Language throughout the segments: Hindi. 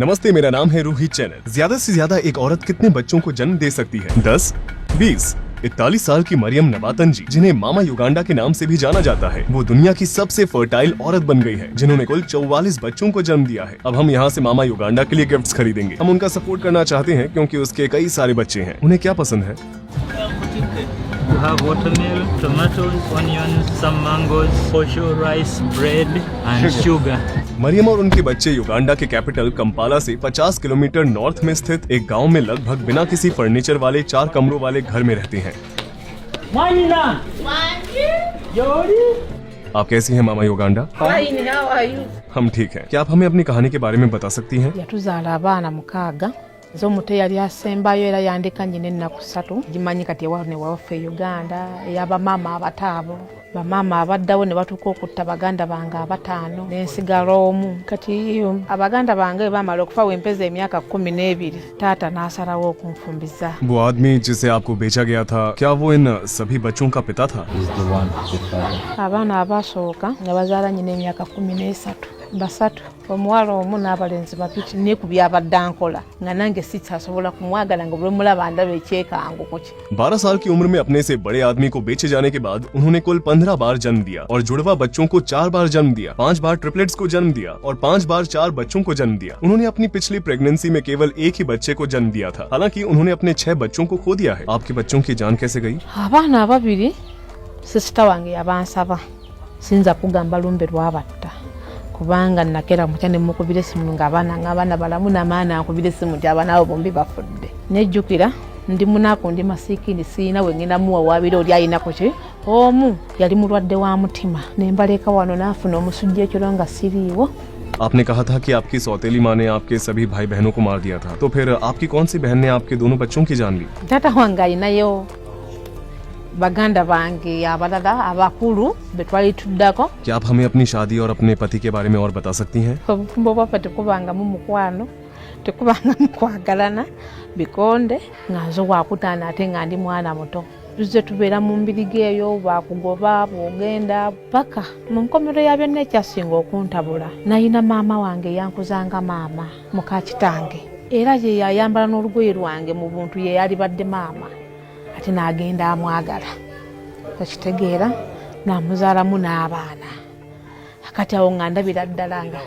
नमस्ते, मेरा नाम है रोहित चैनल। ज्यादा से ज्यादा एक औरत कितने बच्चों को जन्म दे सकती है? 10, 20? 41 साल की मरियम नवातन जी, जिन्हें मामा युगांडा के नाम से भी जाना जाता है, वो दुनिया की सबसे फर्टाइल औरत बन गई है, जिन्होंने कुल 44 बच्चों को जन्म दिया है। अब हम यहाँ से मामा युगांडा के लिए गिफ्ट्स खरीदेंगे। हम उनका सपोर्ट करना चाहते हैं क्योंकि उसके कई सारे बच्चे हैं। उन्हें क्या पसंद है? You have watermelon, tomatoes, onions, some mangoes, cashew, rice, bread and sugar. Maryam और उनके बच्चे युगांडा के कैपिटल कंपाला से 50 किलोमीटर नॉर्थ में स्थित एक गांव में लगभग बिना किसी फर्नीचर वाले 4 कमरों वाले घर में रहते हैं। आप कैसी हैं मामा Uganda? Fine, how are you? हम ठीक हैं। क्या आप हमें अपनी कहानी के बारे में बता सकती हैं? Yatuzaala abaana mukaaga nze omuto eyali asembayo era yandeka nnyina ennaku 3 gimanyi kati ewaabwe ne waffe e Uganda ey'abamaama abato abo bamaama abaddawo ne batuuka okutta baganda bange 5 n'ensigala omu. Kati abaganda bange baamala okufa wempeza emyaka 12 taata n'asalawo okunfumbiza. वो आदमी जिसे आपको बेचा गया था, क्या वो इन सभी बच्चों का पिता था? Abaana abaasooka nga bazaala nnyina emyaka 13 basatu, omuwala omu n'abalenzi 2 neekubya abadde ankola nga nange sikyasobola kumwagala nga bwe mulaba ndaba ekyekango ki. 12 साल की उम्र में अपने से बड़े आदमी को बेचे जाने के बाद उन्होंने कुल 15 बार जन्म दिया और जुड़वा बच्चों को 4 बार जन्म दिया, 5 बार ट्रिपलेट्स को जन्म दिया और 5 बार 4 बच्चों को जन्म दिया। उन्होंने अपनी पिछली प्रेगनेंसी में केवल एक ही बच्चे को जन्म दिया था, हालांकि उन्होंने अपने 6 बच्चों को खो दिया है। आपके बच्चों की जान कैसे गई? Abaana ababiri sisita wange yabansaba sinza kugamba lumbe lwabatta kubanga nakera mutya ne mukubira essimu ng'abaana balamu n'amaana akubira essimu nti abaana abo bombi bafudde. Nejjukira ndi munaku ndi masiikini siina we ngenda muwawaabira oli ayinako ki. Omu yali mulwadde wa mutima ne mbaleka wano n'afuna omusujja ekiro nga siriiwo. आपने कहा था कि आपकी सौतेली माँ ने आपके सभी भाई बहनों को मार दिया था, तो फिर आपकी कौन सी बहन ने आपके दोनों बच्चों की जान ली? Taata wange alinayo baganda bange abalala abakulu be twali tuddako. क्या आप हमें अपनी शादी और अपने पति के बारे में और बता सकती हैं? Obufumbo bwaffe tekubangamu mukwano, tekubangamu kwagalana, bikonde nga nze wakutaana ate nga ndi mwana muto. Tuzze tubeera mu mbirigi eyo, bwakugoba bwogenda paka mu nkomero ya byonna ekyasinga okuntabula. Nayina maama wange yankuzanga maama muka kitange, era ye yayambala n'olugoye lwange mu buntu ye yalibadde maama, ate n'agenda amwagala. Takitegeera n'amuzaalamu n'abaana. Kati awo nga ndabira ddala nga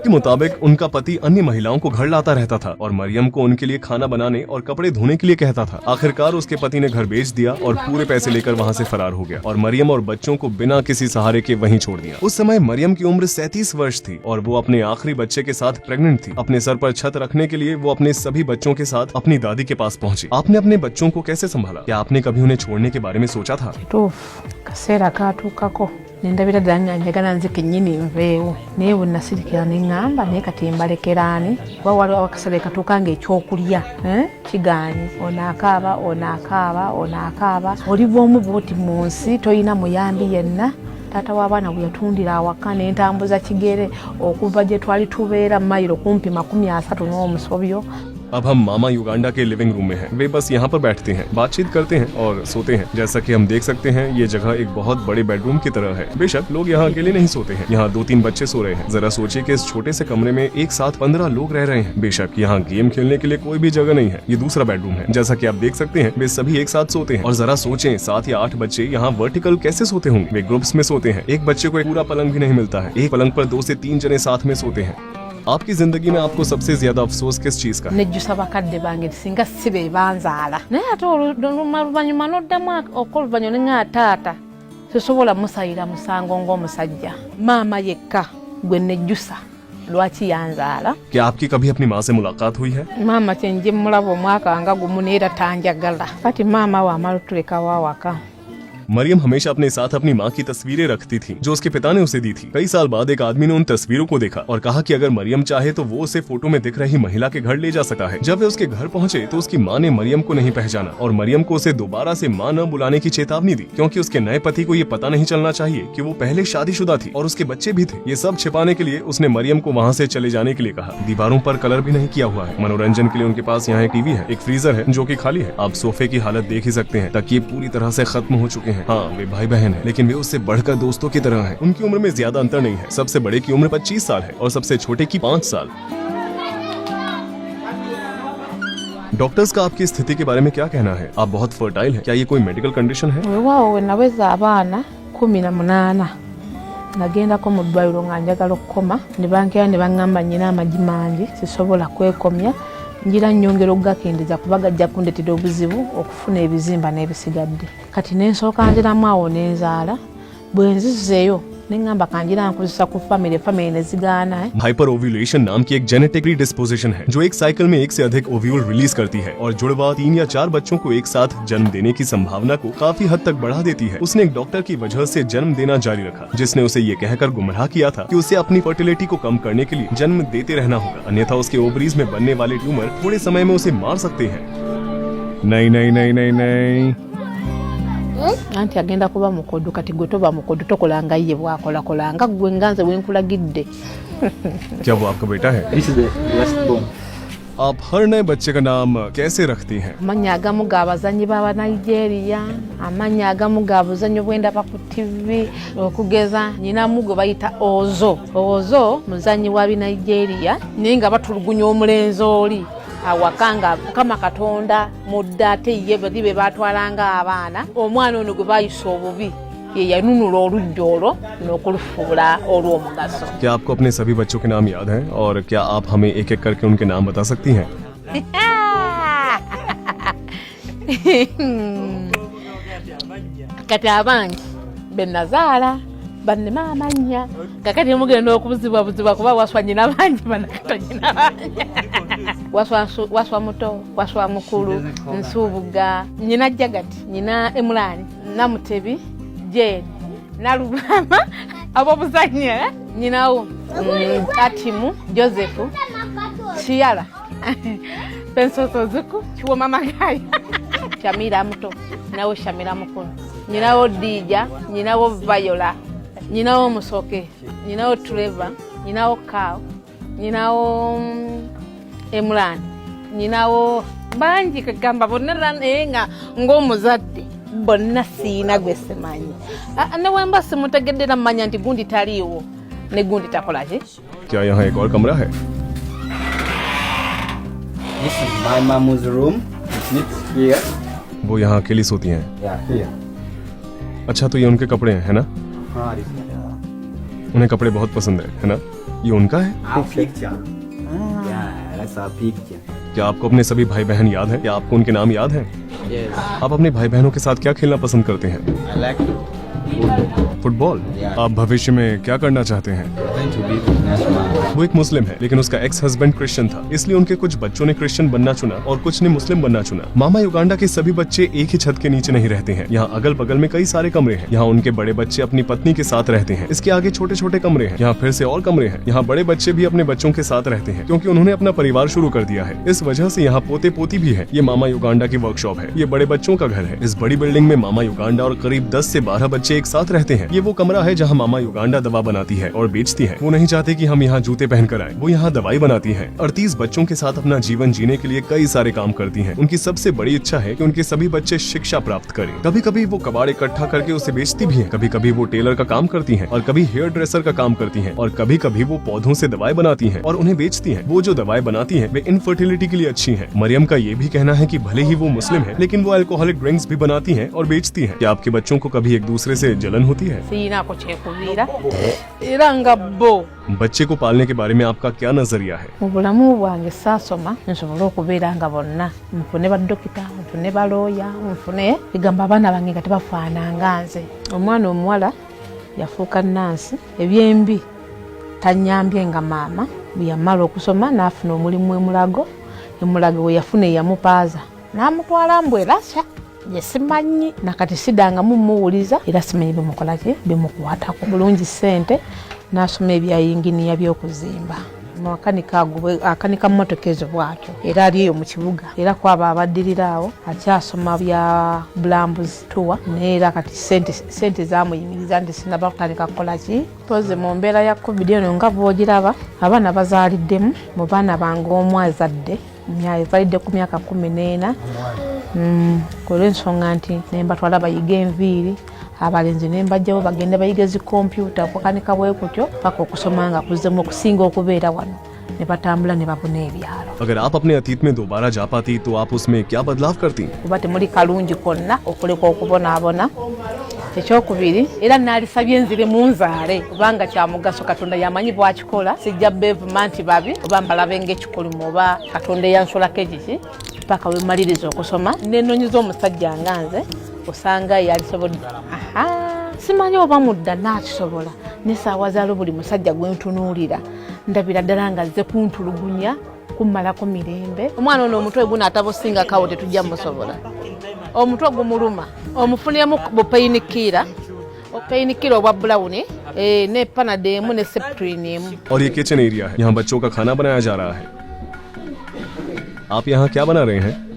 के मुताबिक उनका पति अन्य महिलाओं को घर लाता रहता था और मरियम को उनके लिए खाना बनाने और कपड़े धोने के लिए कहता था। आखिरकार उसके पति ने घर बेच दिया और पूरे पैसे लेकर वहाँ से फरार हो गया और मरियम और बच्चों को बिना किसी सहारे के वहीं छोड़ दिया। उस समय मरियम की उम्र 37 वर्ष थी और वो अपने आखिरी बच्चे के साथ प्रेग्नेंट थी। अपने सर पर छत रखने के लिए वो अपने सभी बच्चों के साथ अपनी दादी के पास पहुंची। आपने अपने बच्चों को कैसे संभाला? क्या आपने कभी उन्हें छोड़ने के बारे में सोचा था? kituufu kaseera kaatuukako ne ndabira ddala nga njagala nze kennyini nveewo naye bwe nasirikira ne ŋŋamba naye kati mbalekeraani kuba waliwo akaseera katuuka ng'ekyokulya kigaanyi onaakaaba onaakaaba onaakaaba oliva omu bwoti mu nsi toyina muyambi yenna. Taata w'abaana bwe yatundira awaka ne ntambuza kigere okuva gye twali tubeera mayiro kumpi 30 n'omusobyo. अब हम मामा युगांडा के लिविंग रूम में हैं। वे बस यहाँ पर बैठते हैं, बातचीत करते हैं और सोते हैं। जैसा कि हम देख सकते हैं, ये जगह एक बहुत बड़े बेडरूम की तरह है। बेशक लोग यहाँ अकेले नहीं सोते हैं, यहाँ 2-3 बच्चे सो रहे हैं। जरा सोचिए कि इस छोटे से कमरे में एक साथ 15 लोग रह रहे हैं। बेशक यहाँ गेम खेलने के लिए कोई भी जगह नहीं है। ये दूसरा बेडरूम है। जैसा कि आप देख सकते हैं, वे सभी एक साथ सोते हैं। और जरा सोचें, 7 या 8 बच्चे यहाँ वर्टिकल कैसे सोते होंगे? वे ग्रुप्स में सोते हैं। एक बच्चे को एक पूरा पलंग भी नहीं मिलता है। एक पलंग पर 2 से 3 जने साथ में सोते हैं। आपकी जिंदगी में आपको सबसे ज्यादा अफसोस किस चीज का है? Nejjusa bakadde bange singa si be banzaala naye ate oluvannyuma n'oddamu ok'oluvannyuma ne nga taata sisobola musayira musango ng'omusajja. Maama yekka gwe nejjusa lwaki yanzaala. क्या आपकी कभी अपनी माँ से मुलाकात हुई है? Maama kyenje mulaba omwaka nga gumu neera tanjagala. Kati maama wamala otulekawo awaka. Maryam हमेशा अपने साथ अपनी माँ की तस्वीरें रखती थी जो उसके पिता ने उसे दी थी। कई साल बाद एक आदमी ने उन तस्वीरों को देखा और कहा कि अगर मरियम चाहे तो वो उसे फोटो में दिख रही महिला के घर ले जा सकता है। जब वे उसके घर पहुंचे तो उसकी माँ ने मरियम को नहीं पहचाना और मरियम को उसे दोबारा से माँ न बुलाने की चेतावनी दी, क्योंकि उसके नए पति को ये पता नहीं चलना चाहिए कि वो पहले शादीशुदा थी और उसके बच्चे भी थे। ये सब छिपाने के लिए उसने मरियम को वहाँ से चले जाने के लिए कहा। दीवारों पर कलर भी नहीं किया हुआ है। मनोरंजन के लिए उनके पास यहाँ एक टीवी है, एक फ्रीजर है जो कि खाली है। आप सोफे की हालत देख ही सकते हैं, तकिए पूरी तरह से खत्म हो चुके हैं। हाँ, वे भाई बहन है, लेकिन वे उससे बढ़कर दोस्तों की तरह हैं। उनकी उम्र में ज्यादा अंतर नहीं है। सबसे बड़े की उम्र 25 साल है और सबसे छोटे की 5 साल। डॉक्टर्स का आपकी स्थिति के बारे में क्या कहना है? आप बहुत फर्टाइल हैं, क्या ये कोई मेडिकल कंडीशन है? Weewaawo we naweza abaana 18 nagendako mu ddwaliro nga njagala okukoma ne bankera ne baŋŋamba nnyina amagi mangi sisobola kwekomya njira nnyongera okugakendeza kuba gajja kundeetera obuzibu okufuna ebizimba n'ebisigadde. Kati n'ensooka nziramu awo n'enzaala bwe nzizeeyo नेंगा बाकांजिरा कुछ सकुफा मेरे फैमिली ने जिगाना है। हाइपर ओव्यूलेशन नाम की एक जेनेटिक डिस्पोजिशन है जो एक साइकिल में एक से अधिक ओव्यूल रिलीज करती है और जुड़वा 3 या 4 बच्चों को एक साथ जन्म देने की संभावना को काफी हद तक बढ़ा देती है। उसने एक डॉक्टर की वजह से जन्म देना जारी रखा जिसने उसे ये कहकर गुमराह किया था कि उसे अपनी फर्टिलिटी को कम करने के लिए जन्म देते रहना होगा, अन्यथा उसके ओवरीज में बनने वाले ट्यूमर थोड़े समय में उसे मार सकते हैं। नहीं नहीं नहीं नहीं नहीं anti agenda kuba mukodo kati gwe toba mukodo tokolanga ye bwakola kolanga gwe nganze wenkulagidde. क्या वो आपका बेटा है? This is the last born. आप हर नए बच्चे का नाम कैसे रखती हैं? Amanya agamu g'abazannyi b'aba Nigeria, amanya agamu g'abazannyi bw'endaba ku TV, okugeza nyinamu gwe bayita Ozo. Ozo muzannyi wa Nigeria naye nga batulugunya omulenzi oli awakanga kama Katonda mudda ate ye bali be batwalanga abaana omwana ono gwe bayisa obubi ye yanunula olujja olwo n'okulufuula olw'omugaso. क्या आपको अपने सभी बच्चों के नाम याद हैं और क्या आप हमें एक एक करके उनके नाम बता सकती हैं? kati abangi be nazaala bannema amanya kakati mugenda okubuzibwabuzibwa kuba waswa nyina bangi banakato nyina bangi waswa muto waswa mukulu Nsubuga nyina Jagati nyina Emulani Namutebi Jane Nalubama abobuzanye nyinawo Atimu Joseph Chiara Pensoso Zuku Chiwo mama gayi Shamira muto nawo Shamira mukulu nyinawo Dija nyinawo Viola nyinawo Musoke nyinawo Trevor nyinawo Kao nyinawo Emulani nyinawo bangi kagamba bonna nga ng'omuzadde bonna siina gwe simanyi ne wemba simutegeddera mmanya nti gundi taliiwo ne gundi takola ki. क्या यहाँ एक और कमरा है? This is my mom's room. It sleeps here. वो यहाँ अकेली सोती हैं? Yeah, here. अच्छा तो ये उनके कपड़े हैं, है ना? हाँ, this is उन्हें कपड़े बहुत पसंद है ना? ये उनका है? our picture. Yeah, that's our picture. क्या आपको अपने सभी भाई बहन याद हैं? क्या आपको उनके नाम याद हैं? Yes. आप अपने भाई बहनों के साथ क्या खेलना पसंद करते हैं? I like football. Football. Yeah. आप भविष्य में क्या करना चाहते हैं? Going to be businessman. वो एक मुस्लिम है लेकिन उसका एक्स हस्बैंड क्रिश्चियन था, इसलिए उनके कुछ बच्चों ने क्रिश्चियन बनना चुना और कुछ ने मुस्लिम बनना चुना। मामा युगांडा के सभी बच्चे एक ही छत के नीचे नहीं रहते हैं। यहाँ अगल बगल में कई सारे कमरे हैं। यहाँ उनके बड़े बच्चे अपनी पत्नी के साथ रहते हैं। इसके आगे छोटे छोटे कमरे हैं। यहाँ फिर से और कमरे हैं। यहाँ बड़े बच्चे भी अपने बच्चों के साथ रहते हैं क्योंकि उन्होंने अपना परिवार शुरू कर दिया है। इस वजह से यहाँ पोते पोती भी है। ये मामा युगांडा की वर्कशॉप है। ये बड़े बच्चों का घर है। इस बड़ी बिल्डिंग में मामा युगांडा और करीब 10 से 12 बच्चे एक साथ रहते हैं। ये वो कमरा है जहाँ मामा युगांडा दवा बनाती है और बेचती है। वो नहीं चाहते कि हम यहाँ जूते पहनकर आए। वो यहाँ दवाई बनाती है। 38 बच्चों के साथ अपना जीवन जीने के लिए कई सारे काम करती हैं। उनकी सबसे बड़ी इच्छा है कि उनके सभी बच्चे शिक्षा प्राप्त करें। कभी कभी वो कबाड़ इकट्ठा करके उसे बेचती भी हैं। कभी कभी वो टेलर का काम करती हैं और कभी हेयर ड्रेसर का काम करती हैं और कभी कभी वो पौधों से दवाई बनाती हैं और उन्हें बेचती हैं। वो जो दवाई बनाती हैं वे इनफर्टिलिटी के लिए अच्छी हैं। मरियम का ये भी कहना है कि भले ही वो मुस्लिम है लेकिन वो अल्कोहलिक ड्रिंक्स भी बनाती हैं और बेचती हैं। क्या आपके बच्चों को कभी एक दूसरे से जलन होती है? siina ko kyekubiira era nga bo बच्चे को पालने के बारे में आपका क्या नजरिया है? mu bulamu bwange saasoma nsobole okubeera nga bonna nfune baddokita nfune balooya nfune egamba abaana bange nga tebafaananga nze. Omwana omuwala yafuuka nnansi ebyembi tanyambye nga maama bwe yamala okusoma n'afuna omulimu emulago we yafuna eyamupaaza n'amutwala mbwerasya yesimanyi nakati sidangamu mumuwuliza era simanyi bimukolaki bimukwatako bulungi ssente n'asoma ebya yinginiya by'okuzimba akanika mmotoka ezo bwatyo era ali eyo mu kibuga era kwaba abaddirira awo akyasoma bya bulambuzi tuwa naye era kati sente zamuyimiriza nti sinaba kutandika kukolaki poze mu mbeera ya covid eno nga bwogiraba abaana bazaaliddemu mu baana bange omu azadde yazalidde ku myaka 14 olw'ensonga nti nembatwala bayiga enviiri abalenzi nembajjawo bagende bayiga zi kompyuta okukanika bwe kutyo paka okusoma nga kuzzemu okusinga okubeera wano ne batambula ne babuna ebyalo. अगर आप अपने अतीत में दोबारा जा पाती तो आप उसमें क्या बदलाव करती? Kuba temuli kalungi konna okuleka okubonaabona. Ekyokubiri era nalisabye nzire munzaale kubanga kya mugaso Katonda yamanyi bwakikola sijja bevuma nti babi oba mbalabe ng'ekikolimu oba Katonda yansolako ekiki paka we maliriza okusoma nenonyiza omusajja nga nze osanga yalisobodde. Simanyi oba mudda n'akisobola n'essaawa zaalo buli musajja gwe ntunuulira ndabira ddala nga azze kuntulugunya kummalako mirembe. Omwana ono omutwe guno atabusinga kawo tetujja musobola. Omutwe gumuluma omufuniremu bupainikira obwa brown ne panadol ne septrin emu. और ये किचन एरिया है, यहाँ बच्चों का खाना बनाया जा रहा है। आप यहाँ क्या बना रहे हैं?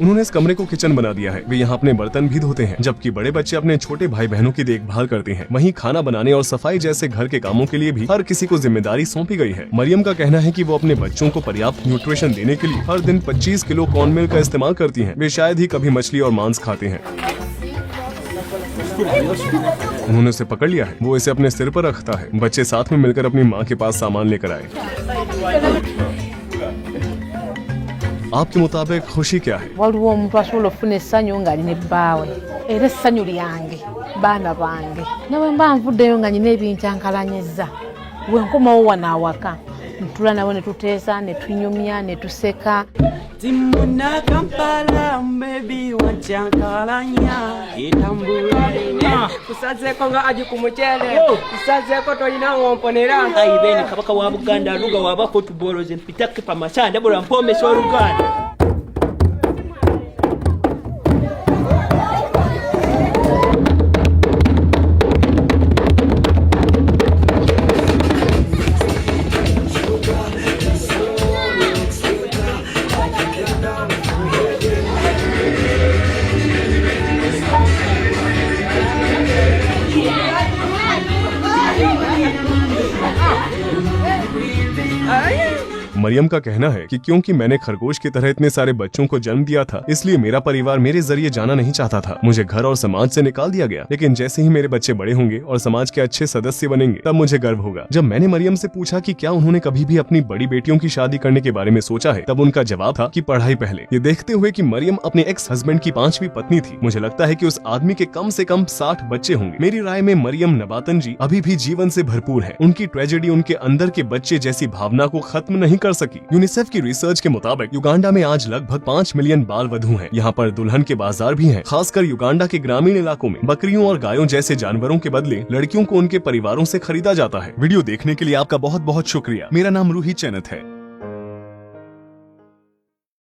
उन्होंने इस कमरे को किचन बना दिया है। वे यहाँ अपने बर्तन भी धोते हैं, जबकि बड़े बच्चे अपने छोटे भाई बहनों की देखभाल करते हैं। वहीं खाना बनाने और सफाई जैसे घर के कामों के लिए भी हर किसी को जिम्मेदारी सौंपी गई है। मरियम का कहना है कि वो अपने बच्चों को पर्याप्त न्यूट्रिशन देने के लिए हर दिन 25 किलो कॉर्न मिल्क का इस्तेमाल करती हैं। वे शायद ही कभी मछली और मांस खाते हैं। उन्होंने उसे पकड़ लिया है, वो इसे अपने सिर पर रखता है। बच्चे साथ में मिलकर अपनी माँ के पास सामान लेकर आए। आपके मुताबिक खुशी क्या है? Waliwo omuntu asobola okufuna essanyu nga alina ebbaawe era essanyu lyange baana bange nawe mba nvuddeyo nga nyina ebincankalanyizza we nkomawo wano awaka ntula nawe ne tuteesa ne tunyumya ne tuseka. Timuna Kampala maybe wancankalanya etambula kusazeko nga aji ku mukyele kusazeko tolina womponera aibene kabaka wa Buganda luga waba football ze mpitake pa masanda bora mpome so Uganda. Maryam का कहना है कि क्योंकि मैंने खरगोश की तरह इतने सारे बच्चों को जन्म दिया था, इसलिए मेरा परिवार मेरे जरिए जाना नहीं चाहता था। मुझे घर और समाज से निकाल दिया गया, लेकिन जैसे ही मेरे बच्चे बड़े होंगे और समाज के अच्छे सदस्य बनेंगे तब मुझे गर्व होगा। जब मैंने मरियम से पूछा कि क्या उन्होंने कभी भी अपनी बड़ी बेटियों की शादी करने के बारे में सोचा है, तब उनका जवाब था कि पढ़ाई पहले। ये देखते हुए कि मरियम अपने एक्स हस्बैंड की 5वीं पत्नी थी, मुझे लगता है कि उस आदमी के कम से कम 60 बच्चे होंगे। मेरी राय में मरियम नबातन जी अभी भी जीवन से भरपूर है। उनकी ट्रेजेडी उनके अंदर के बच्चे जैसी भावना को खत्म नहीं कर सकी। यूनिसेफ की रिसर्च के मुताबिक युगांडा में आज लगभग 5 मिलियन बाल वधू हैं। यहाँ पर दुल्हन के बाजार भी हैं। खासकर युगांडा के ग्रामीण इलाकों में बकरियों और गायों जैसे जानवरों के बदले लड़कियों को उनके परिवारों से खरीदा जाता है। वीडियो देखने के लिए आपका बहुत बहुत शुक्रिया। मेरा नाम रूही चैनत है।